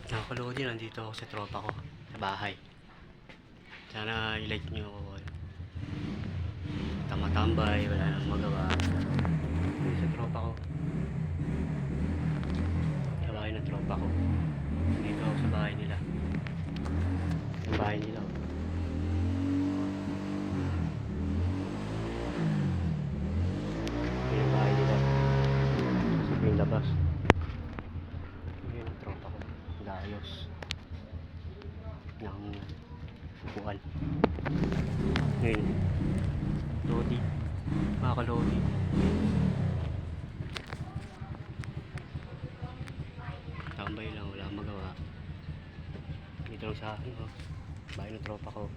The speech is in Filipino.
Nakakalodi, nandito ako sa tropa ko sa bahay. Sana i-like nyo ako. Tamatambay, wala nang magawa. Dito sa tropa ko. Sa bahay ng tropa ko. Dito ako sa bahay nila. Yung bahay nila. Yung bahay nila. Sa yung labas. Yun ang tropa ko. Dayos. Ng upuan. Ngayon. Lodi. Makakalodi. Tambay lang, wala magawa. Dito lang sa akin, oh. Bahay ng tropa ko.